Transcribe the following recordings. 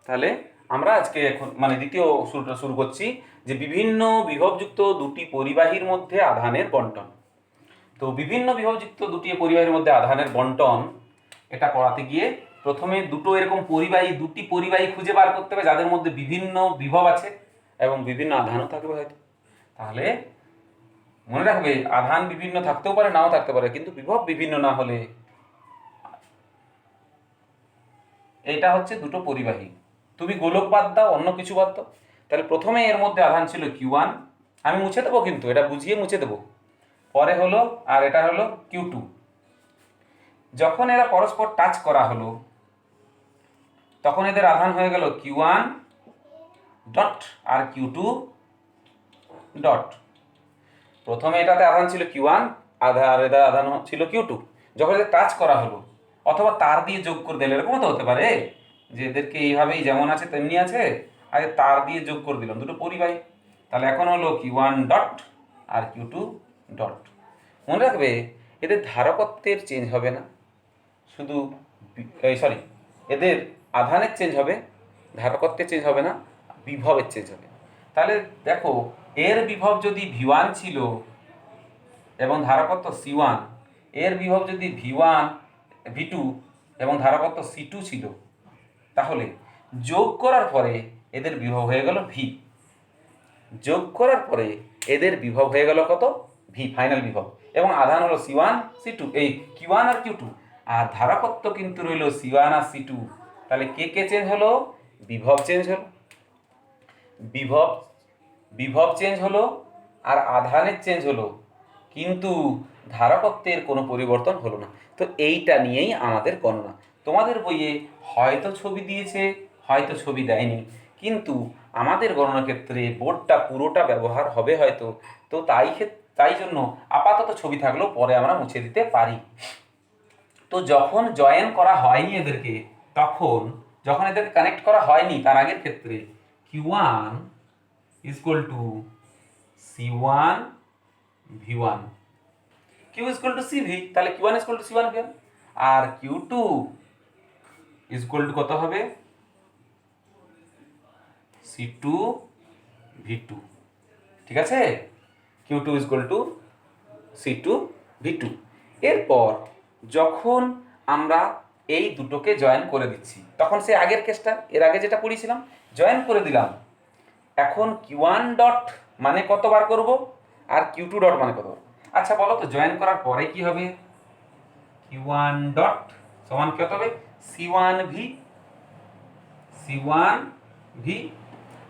তাহলে আমরা আজকে এখন মানে দ্বিতীয় শুরুটা শুরু করছি যে বিভিন্ন বিভবযুক্ত দুটি পরিবাহীর মধ্যে আধানের বণ্টন। তো বিভিন্ন বিভবযুক্ত দুটি পরিবাহীর মধ্যে আধানের বণ্টন এটা পড়াতে গিয়ে প্রথমে দুটি পরিবাহী খুঁজে বার করতে হবে যাদের মধ্যে বিভিন্ন বিভব আছে এবং বিভিন্ন আধানও থাকবে হয়তো। তাহলে মনে রাখবে আধান বিভিন্ন থাকতেও পারে, নাও থাকতে পারে, কিন্তু বিভব বিভিন্ন না হলে এটা হচ্ছে দুটো পরিবাহী। তুমি গোলক বাদ দাও, অন্য কিছু বাদ দাও। তাহলে প্রথমে এর মধ্যে আধান ছিল Q1, আমি মুছে দেবো, কিন্তু এটা বুঝিয়ে মুছে দেবো। পরে হলো আর এটা হলো Q2। যখন এরা পরস্পর টাচ করা হলো তখন এদের আধান হয়ে গেল Q1 ডট আর Q2 ডট। প্রথমে এটাতে আধান ছিল Q1 আর এদের আধান ছিল Q2। যখন এদের টাচ করা হলো অথবা তার দিয়ে যোগ করে দিলে, এরকমও তো হতে পারে যে এদেরকে এইভাবেই যেমন আছে তেমনি আছে, আগে তার দিয়ে যোগ করে দিলাম, দুটো পরিবাহী। তাহলে এখন হলো Q1 ডট আর Q2 ডট। মনে রাখবে এদের ধারকত্বের চেঞ্জ হবে না, শুধু এদের আধানের চেঞ্জ হবে, ধারকত্বের চেঞ্জ হবে না, বিভবের চেঞ্জ হবে। তাহলে দেখো এর বিভব যদি V1 ছিল এবং ধারকত্ব C1, এর বিভব যদি V1 V2 এবং ধারকত্ব C2 ছিল, তাহলে যোগ করার পরে এদের বিভব হয়ে গেল V। যোগ করার পরে এদের বিভব হয়ে গেল কত? V, ফাইনাল বিভব। এবং আধান হলো C1 C2, এই Q1 আর Q2, আর ধারকত্ব কিন্তু রইল C1 আর C2। তাহলে কে চেঞ্জ হলো? বিভব চেঞ্জ হলো। বিভব চেঞ্জ হলো আর আধানের চেঞ্জ হলো, কিন্তু ধারকত্বের কোনো পরিবর্তন হলো না। তো এইটা নিয়েই আমাদের গণনা। তোমাদের বইয়ে হয়তো ছবি দিয়েছে, হয়তো ছবি দেয়নি, কিন্তু আমাদের গণনার ক্ষেত্রে বোর্ডটা পুরোটা ব্যবহার হবে হয়তো। তো তাই জন্য আপাতত ছবি থাকলেও পরে আমরা মুছে দিতে পারি। তো যখন জয়েন করা হয়নি এদেরকে, যখন এদেরকে কানেক্ট করা হয়নি তার আগের ক্ষেত্রে Q1 equal to C1 V1, Q equal to CV, তাহলে Q1 equal to C1 V1, আর Q2 ইকুয়াল টু কত হবে? C2 V2। ঠিক আছে, Q2 equal to C2 V2। এরপর যখন আমরা এই দুটোকে জয়েন করে দিচ্ছি, তখন সে আগের কেসটা, এর আগে যেটা পড়িয়েছিলাম, জয়েন করে দিলাম। এখন Q1 ডট মানে কত বার করব আর Q2 ডট মানে কত? আচ্ছা বলো তো, জয়েন করার পরে কি হবে? Q1 ডট সমান কত হবে? C1 V,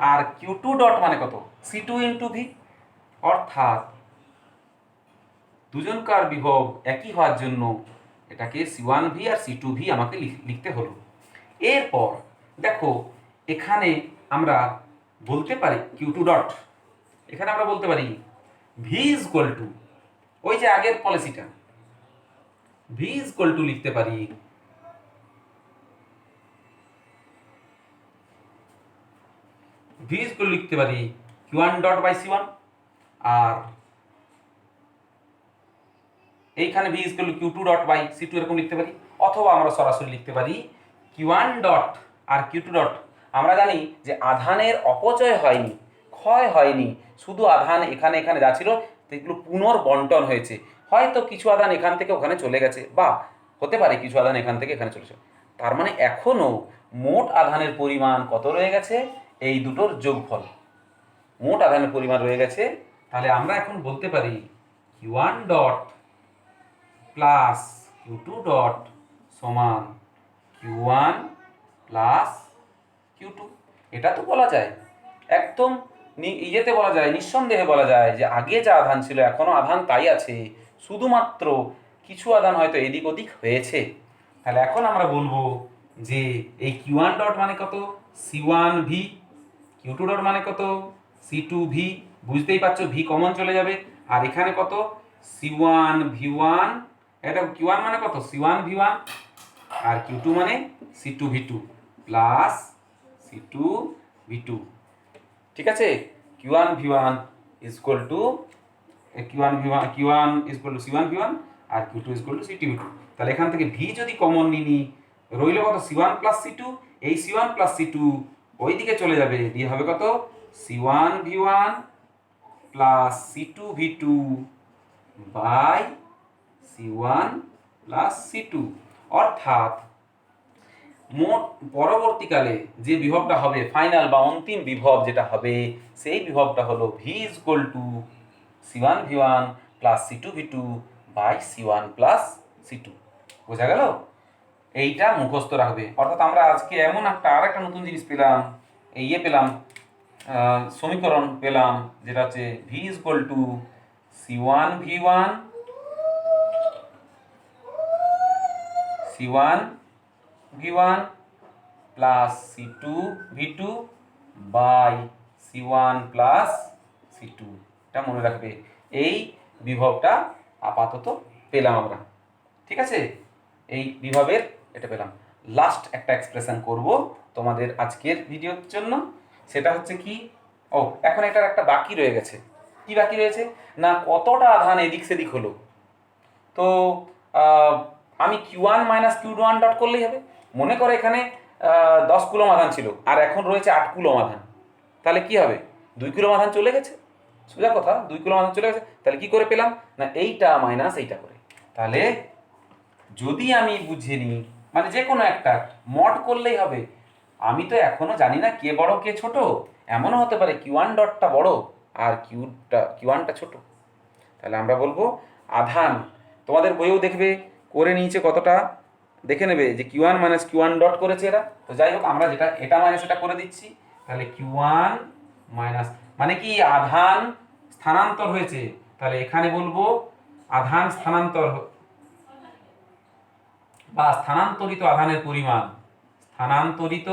আর Q2 ডট মানে কত? C2 into V। অর্থাৎ দুজনকার বিভব একই হওয়ার জন্য এটাকে C1 V আর C2 V আমাকে লিখতে হলো। এরপর দেখো এখানে আমরা বলতে পারি Q2 ডট, এখানে আমরা বলতে পারি V ইকুয়াল টু, ওই যে আগের পলিসিটা, V ইকুয়াল টু লিখতে পারি Q1 ডট বাই C1, আর এইখানে V equal to Q2 dot by C2 এরকম লিখতে পারি। অথবা আমরা সরাসরি লিখতে পারি Q1 ডট আর Q2 ডট। আমরা জানি যে আধানের অপচয় হয়নি, ক্ষয় হয়নি, শুধু আধান এখানে যা ছিল সেগুলো পুনর্বণ্টন হয়েছে। হয়তো কিছু আধান এখান থেকে ওখানে চলে গেছে, বা হতে পারে কিছু আধান এখান থেকে এখানে চলেছে। তার মানে এখনো মোট আধানের পরিমাণ কত রয়ে গেছে? এই দুটোর যোগফল মোট আধানের পরিমাণ রয়ে গেছে। তাহলে আমরা এখন বলতে পারি Q1 dot plus Q2 dot সমান Q1 প্লাস Q2। এটা তো বলা যায় একদম বলা যায়, নিঃসন্দেহে বলা যায় যে আগে যা আধান ছিল এখনো আধান তাই আছে, শুধুমাত্র কিছু আধান হয়তো এদিক ওদিক হয়েছে। তাহলে এখন আমরা বলবো যে এই Q1 ডট মানে কত? C1 V, Q2 ডট মানে কত? C2 V। বুঝতেই পারছো V কমন চলে যাবে, আর এখানে কত? C1 V1, এটা Q1 মানে কত? C1 V1, আর Q2 মানে C2 V2 plus C2 V2। ঠিক আছে, Q1 V1 equal to Q1 equal to C1 V1 আর Q2 equal to C2 V2। তাহলে এখান থেকে V যদি কমন নিই রইল কত C1 প্লাস C2, এই C1 প্লাস C2 ওই দিকে চলে যাবে, দিয়ে হবে কত C1 V1 plus C2 V2 by C1 plus C2, অর্থাৎ মোট পরবর্তীকালে যে বিভবটা হবে, ফাইনাল বা অন্তিম বিভব যেটা হবে, সেই বিভবটা হলো V equal to C1 V1 plus C2 V2 by C1 plus C2। বোঝা গেল? এইটা মুখস্থ রাখবে। অর্থাৎ আমরা আজকে এমন আর একটা নতুন জিনিস পেলাম, পেলাম সমীকরণ পেলাম, যেটা হচ্ছে V equal to C1 V1 plus C2 V2 by C1 plus C2। এটা মনে রাখবে, এই বিভবটা আপাতত পেলাম আমরা। ঠিক আছে, এই বিভবের এটা পেলাম। লাস্ট একটা এক্সপ্রেশন করব তোমাদের আজকের ভিডিওর জন্য, সেটা হচ্ছে কি, এখন এটার একটা বাকি রয়ে গেছে। কি বাকি রয়েছে না, কতটা আধান এদিক সেদিক হলো। তো আমি Q1 মাইনাস Q1 ডট করলেই হবে। মনে করো এখানে 10 কুলম আধান ছিল, আর এখন রয়েছে 8 কুলম আধান, তাহলে কি হবে, 2 কুলম আধান চলে গেছে। সোজা কথা, 2 কুলম আধান চলে গেছে। তাহলে কি করে পেলাম না, এইটা মাইনাস এইটা করে। তাহলে যদি আমি বুঝে নিই, মানে যে কোনো একটা মড করলেই হবে। আমি তো এখনো জানি না কে বড় কে ছোট, এমনও হতে পারে Q1 ডটটা বড় আর Q1টা ছোট। তাহলে আমরা বলবো আধান, তোমাদের বইয়েও দেখবে করে নিয়েছে কতটা, দেখে নেবে যে Q1 মাইনাস Q1 ডট করেছে এরা। তো যাই হোক, আমরা যেটা এটা মাইনাস এটা করে দিচ্ছি। তাহলে Q1 মাইনাস মানে কি, আধান স্থানান্তর হয়েছে। তাহলে এখানে বলবো আধান স্থানান্তর বা স্থানান্তরিত আধানের পরিমাণ, স্থানান্তরিত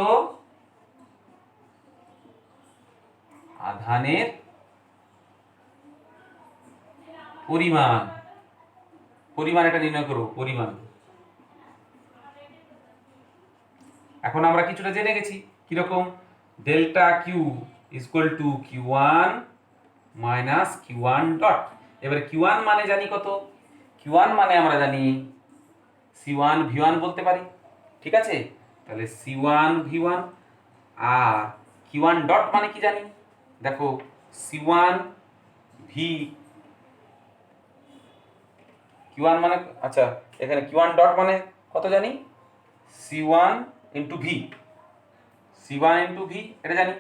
আধানের পরিমাণ, পরিমাণ এটা নির্ণয় করব, পরিমাণ। এখন আমরা কিছুটা জেনে গেছি কিরকম, delta Q equal to Q1 minus Q1 dot. এবারে Q1 মানে জানি কত, Q1 মানে আমরা জানি C1 V1 বলতে পারি। ঠিক আছে, তাহলে C1 V1 আর Q1 ডট মানে কি জানি, দেখো C1 V Q1 মানে, আচ্ছা এখানে Q1 ডট মানে কত জানি, C1 into V, C1 into V এটা জানি।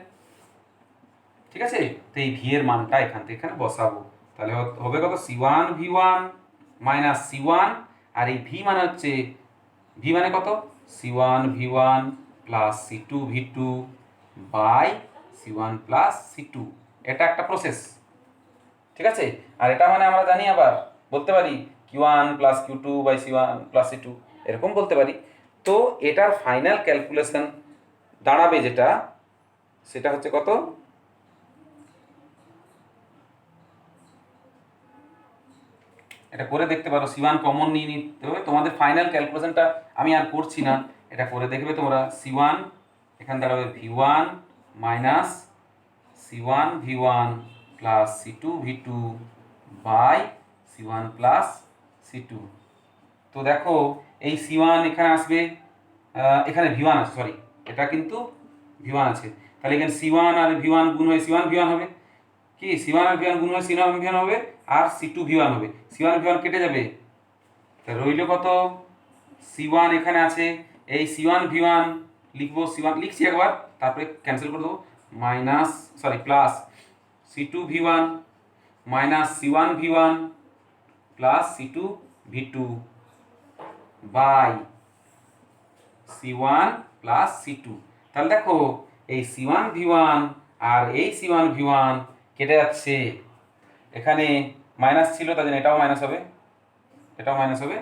ঠিক আছে, তো এই ভি এর মানটা এখান থেকে এখানে বসাবো। তাহলে হবে কত, C1 V1 মাইনাস C1, আর এই ভি মানে হচ্ছে, ভি মানে কত, C1 V1 plus C2 V2 by C1 plus C2। এটা একটা প্রসেস। ঠিক আছে, আর এটা মানে আমরা জানি, আবার বলতে পারি Q1 plus Q2 by C1 plus C2, এরকম বলতে পারি। তো এটার ফাইনাল ক্যালকুলেশন দাঁড়াবে যেটা, সেটা হচ্ছে কত, এটা করে দেখতে পারো, C1 কমন নিয়ে নিতে হবে। তোমাদের ফাইনাল ক্যালকুলেশনটা আমি আর করছি না, এটা করে দেখবে তোমরা। C1 এখানে দাঁড়াবে V1 minus C1 V1 plus C2 V2 by C1 plus C2। তো দেখো এই C1 এখানে আসবে, এখানে V1 আছে, সরি এটা কিন্তু V1 আছে। তাহলে এখানে C1 আর V1 গুণ হয়ে C1 V1 হবে, কি C1 আর V1 গুণ হয়ে C1 V1 হবে, আর C2 V1 হবে। C1 V1 কেটে যাবে, তা রইল কত, C1 এখানে আছে, এই C1 V1 লিখবো, C1 লিখছি একবার, তারপরে ক্যান্সেল করে দেবো, minus sorry plus C2 V1 minus C1 V1 plus C2 V2 by C1 plus C2। তাহলে দেখো এই C1 V1 আর এই C1 V1 কেটে যাচ্ছে, এখানে মাইনাস ছিল তার জন্য এটাও মাইনাস হবে, এটাও মাইনাস হবে।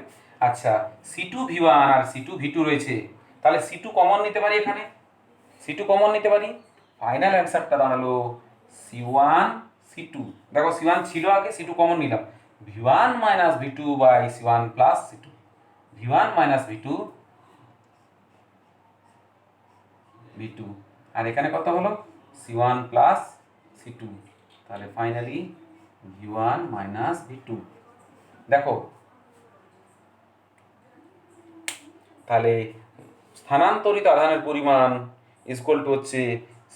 আচ্ছা, C2 V1 আর C2 V2 রয়েছে, তাহলে C2 কমন নিতে পারি, এখানে C2 কমন নিতে পারি। ফাইনাল অ্যান্সারটা দাঁড়ালো C1 C2। দেখো C1 ছিল আগে, C2 কমন নিলাম, V1 minus V2 by C1 plus C2, V1 minus V2 V2, আর এখানে কত হলো C1 প্লাস C2। তাহলে ফাইনালি V1 মাইনাস V2। দেখো তাহলে স্থানান্তরিত আধানের পরিমাণ ইকুয়াল টু হচ্ছে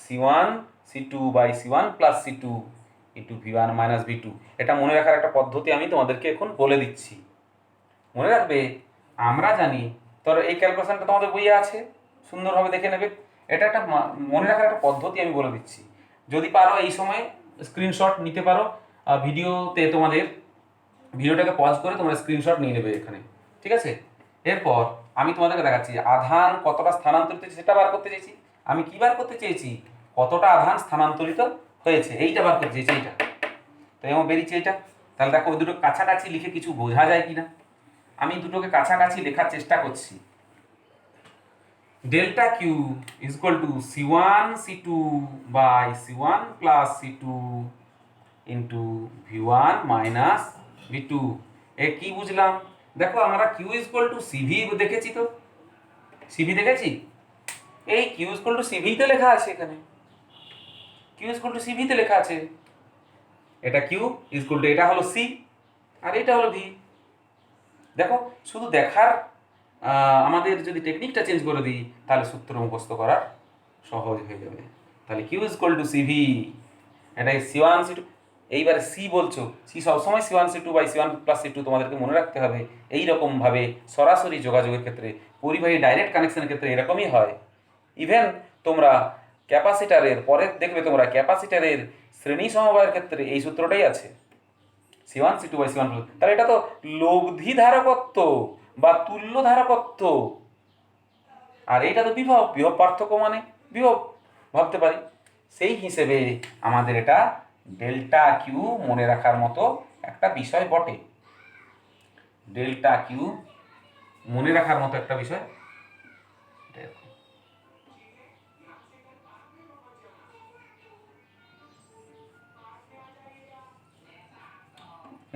C1 C2 by C1 plus C2 into V1 minus V2। এটা মনে রাখার একটা পদ্ধতি আমি তোমাদেরকে এখন বলে দিচ্ছি। মনে রাখবে, আমরা জানি, ধরো এই ক্যালকুলেশনটা তোমাদের বইয়ে আছে, সুন্দরভাবে দেখে নেবে। এটা একটা মনে রাখার একটা পদ্ধতি আমি বলে দিচ্ছি। যদি পারো এই সময় স্ক্রিনশট নিতে পারো, ভিডিওতে তোমাদের ভিডিওটাকে পজ করে তোমরা স্ক্রিনশট নিয়ে নেবে এখানে, ঠিক আছে? এরপর আমি তোমাদেরকে দেখাচ্ছি আধান কতটা স্থানান্তরিত হয়েছে সেটা বার করতে চেয়েছি। আমি কি বার করতে চেয়েছি? কতটা আধান স্থানান্তরিত হয়েছে এইটা বার করতে চেয়েছি, এইটা। তো এমন বেরিয়েছে এইটা। তাহলে দেখো ওই দুটো কাছাকাছি লিখে কিছু বোঝা যায় কিনা। আমি দুটোকে কাছাকাছি লেখার চেষ্টা করছি। Delta Q is equal to C1 C2 by C1 plus C2 into V1 minus V2। এ কি বুঝলাম? দেখো আমরা Q is equal to CV দেখেছি, তো সিভি দেখেছি, এই কিউ ইজ ইকুয়াল টু সিভিতে লেখা আছে এখানে, কিউ ইজ ইকুয়াল টু সিভিতে লেখা আছে। এটা কিউ ইজ ইকুয়াল টু, এটা হলো সি আর এটা হলো ভি। দেখো শুধু দেখার আমাদের যদি টেকনিকটা চেঞ্জ করে দিই তাহলে সূত্র মুখস্থ করা সহজ হয়ে যাবে। তাহলে Q is equal to CV, এটাই C1 C2। এইবারে সি বলছো, সি সবসময় C1 C2 by C1 plus C2 তোমাদেরকে মনে রাখতে হবে। এইরকমভাবে সরাসরি যোগাযোগের ক্ষেত্রে, পরিবাহী ডাইরেক্ট কানেকশনের ক্ষেত্রে এরকমই হয়। ইভেন তোমরা ক্যাপাসিটারের পরে দেখবে, তোমরা ক্যাপাসিটারের শ্রেণী সমবায়ের ক্ষেত্রে এই সূত্রটাই আছে, C1 C2 by C1 plus. তাহলে এটা তো লব্ধি ধারকত্ব বা তুল্য ধারকত্ব, আর এইটা তো বিভব, বিভব পার্থক্য মানে বিভব ভাবতে পারি। সেই হিসেবে আমাদের এটা ডেল্টা কিউ মনে রাখার মতো একটা বিষয় বটে। ডেল্টা কিউ মনে রাখার মতো একটা বিষয়।